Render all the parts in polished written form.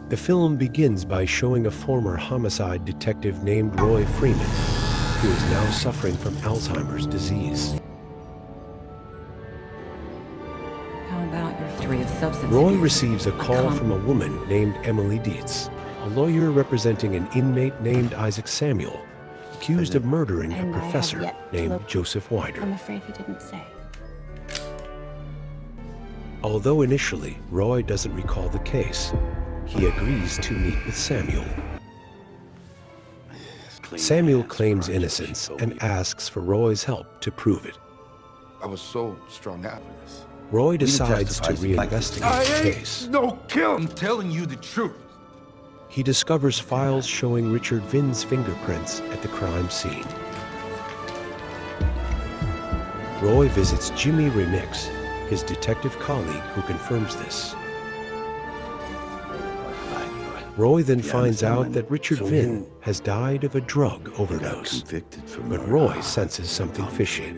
The film begins by showing a former homicide detective named Roy Freeman, who is now suffering from Alzheimer's disease. How about your history of substance Roy abuse? receives a call from a woman named Emily Dietz, a lawyer representing an inmate named Isaac Samuel, accused of murdering a professor named Joseph Wider. I'm afraid he didn't say. Although initially Roy doesn't recall the case, he agrees to meet with Samuel. Samuel claims innocence and asks for Roy's help to prove it. I was so strung out with this. Roy decides to reinvestigate the case. No kill. I'm telling you the truth. He discovers files showing Richard Vinn's fingerprints at the crime scene. Roy visits Jimmy Remix, his detective colleague, who confirms this. Roy then finds out that Richard Vinn has died of a drug overdose, but Roy senses something fishy.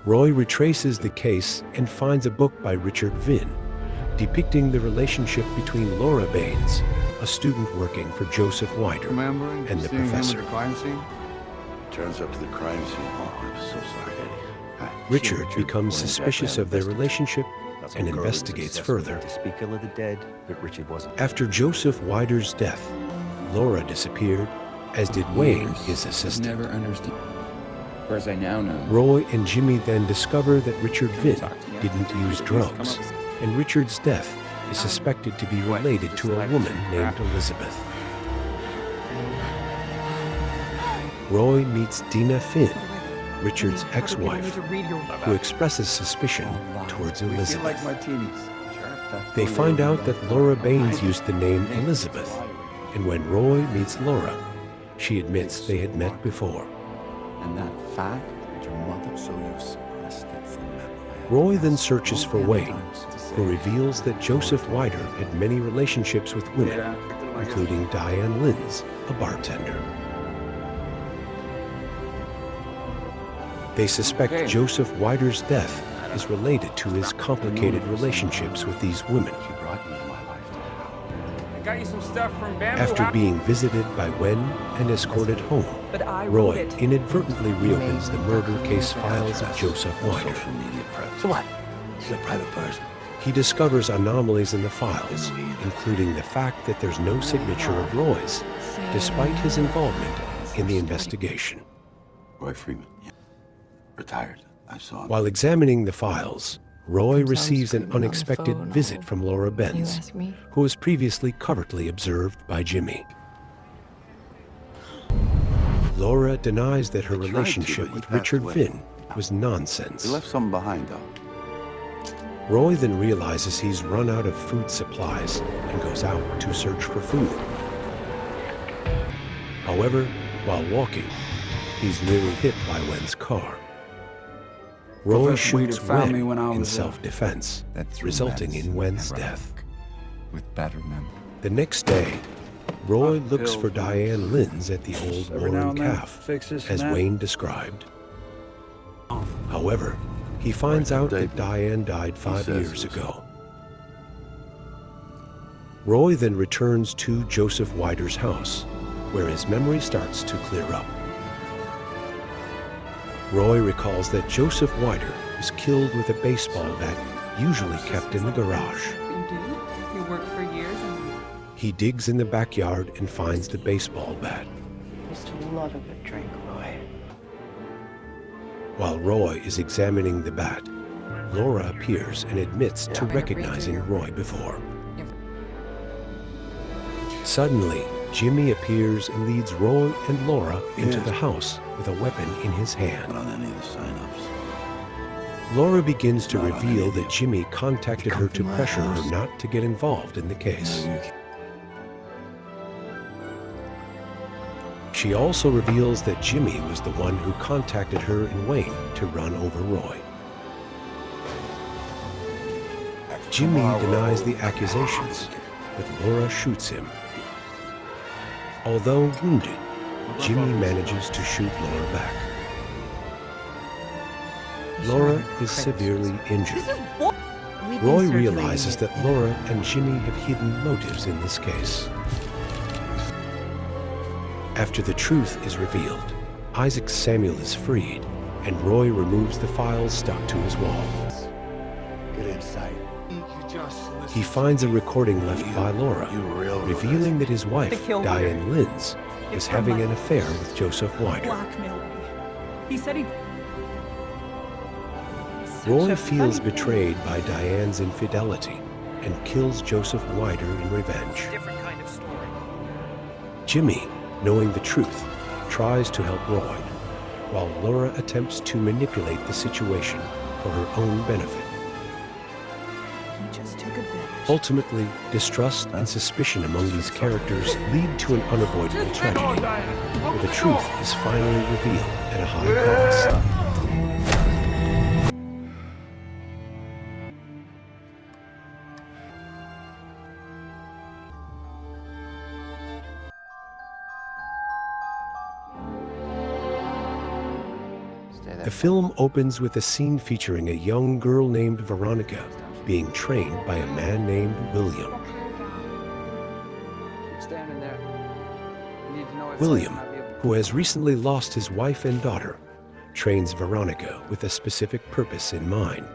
Roy retraces the case and finds a book by Richard Vinn, depicting the relationship between Laura Baines, a student working for Joseph Wider, and the professor. Turns up to the crime scene. Oh, I'm so sorry, Eddie. Richard becomes suspicious of their relationship and investigates further. To speak ill of the dead, but Richard wasn't. After Joseph Wider's death, Laura disappeared, as did Wayne, his assistant. Never understood. Whereas I now know. Roy and Jimmy then discover that Richard Vinn didn't use drugs, and Richard's death is suspected to be related to a woman named Elizabeth. Roy meets Dina Finn, Richard's ex-wife, who expresses suspicion towards Elizabeth. They find out that Laura Baines used the name Elizabeth, and when Roy meets Laura, she admits they had met before. And that fact that your mother so from Roy then searches for Wayne, who reveals that Joseph Wider had many relationships with women, including Diane Linz, a bartender. They suspect Joseph Wider's death is related to his complicated relationships with these women. Got you some stuff from Bamboo. After being visited by Wen and escorted home, Roy inadvertently reopens the murder case files of Joseph Wider. So what? He's a private person. He discovers anomalies in the files, including the fact that there's no signature of Roy's, despite his involvement in the investigation. Roy Freeman, yeah. Retired. I saw him. While examining the files, Roy receives an unexpected visit from Laura Baines, who was previously covertly observed by Jimmy. Laura denies that her relationship with Richard Vinn was nonsense. He left something behind, though. Roy then realizes he's run out of food supplies and goes out to search for food. However, while walking, he's nearly hit by Wen's car. Roy shoots Wen in self-defense, resulting in Wen's death. With better memory. The next day, Roy looks for Diane Linz at the old Warren Calf, as Wayne described. However, he finds out that Diane died 5 years ago. Roy then returns to Joseph Wider's house, where his memory starts to clear up. Roy recalls that Joseph Wider was killed with a baseball bat usually kept in the garage. You do? You worked for years and... He digs in the backyard and finds the baseball bat. Just a lot of a drink, Roy. While Roy is examining the bat, Laura appears and admits to recognizing Roy before. Suddenly, Jimmy appears and leads Roy and Laura into the house with a weapon in his hand. On any of the sign-ups. Laura begins to reveal that Jimmy contacted her to pressure her not to get involved in the case. She also reveals that Jimmy was the one who contacted her and Wayne to run over Roy. Jimmy denies the accusations, but Laura shoots him. Although wounded, Jimmy manages to shoot Laura back. Laura is severely injured. Roy realizes that Laura and Jimmy have hidden motives in this case. After the truth is revealed, Isaac Samuel is freed, and Roy removes the files stuck to his wall. Get inside. He finds a recording left by Laura, revealing that his wife, Diane Linz, is having an affair with Joseph Wider. Blackmailed me. He said he... Roy feels betrayed by Diane's infidelity and kills Joseph Wider in revenge. Jimmy, knowing the truth, tries to help Roy, while Laura attempts to manipulate the situation for her own benefit. He just took advantage. Ultimately, distrust and suspicion among these characters lead to an unavoidable tragedy, where the truth is finally revealed at a high cost. The film opens with a scene featuring a young girl named Veronica being trained by a man named William. William, who has recently lost his wife and daughter, trains Veronica with a specific purpose in mind.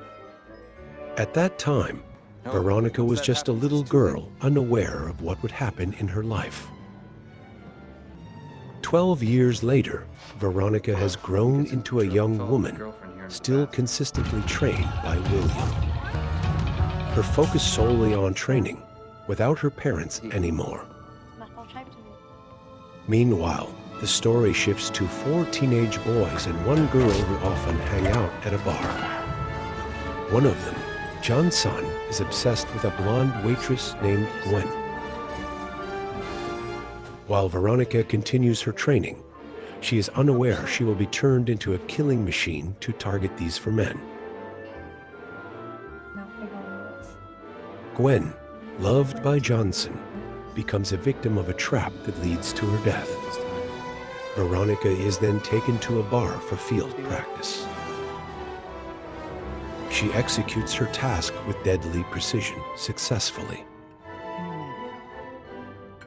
At that time, Veronica was just a little girl unaware of what would happen in her life. 12 years later, Veronica has grown into a young woman, still consistently trained by William. Her focus solely on training, without her parents anymore. Meanwhile, the story shifts to 4 teenage boys and 1 girl who often hang out at a bar. One of them, Johnson, is obsessed with a blonde waitress named Gwen. While Veronica continues her training, she is unaware she will be turned into a killing machine to target these 4 men. Gwen, loved by Johnson, becomes a victim of a trap that leads to her death. Veronica is then taken to a bar for field practice. She executes her task with deadly precision successfully.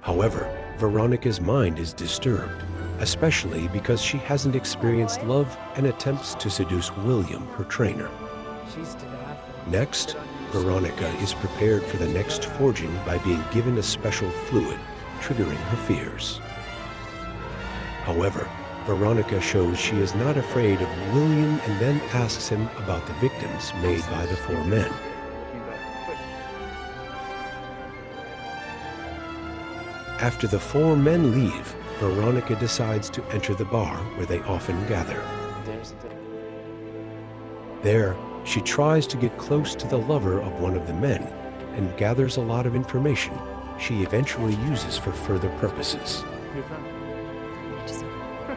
However, Veronica's mind is disturbed, especially because she hasn't experienced love and attempts to seduce William, her trainer. Next, Veronica is prepared for the next forging by being given a special fluid, triggering her fears. However, Veronica shows she is not afraid of William and then asks him about the victims made by the 4 men. After the 4 men leave, Veronica decides to enter the bar where they often gather. There, she tries to get close to the lover of one of the men and gathers a lot of information she eventually uses for further purposes.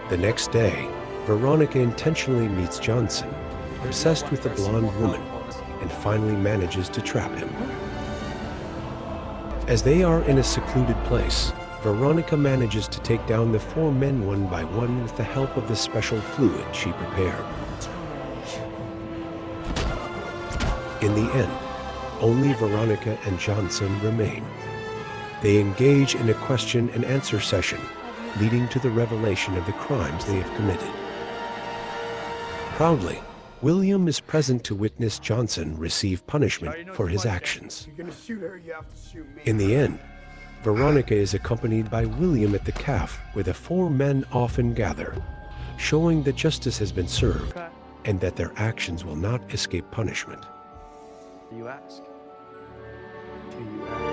The next day, Veronica intentionally meets Johnson, obsessed with the blonde woman, and finally manages to trap him. As they are in a secluded place, Veronica manages to take down the 4 men one by one with the help of the special fluid she prepared. In the end, only Veronica and Johnson remain. They engage in a question and answer session, leading to the revelation of the crimes they have committed. Proudly, William is present to witness Johnson receive punishment for his actions. In the end, Veronica is accompanied by William at the cafe where the 4 men often gather, showing that justice has been served and that their actions will not escape punishment. You ask. Do you ask?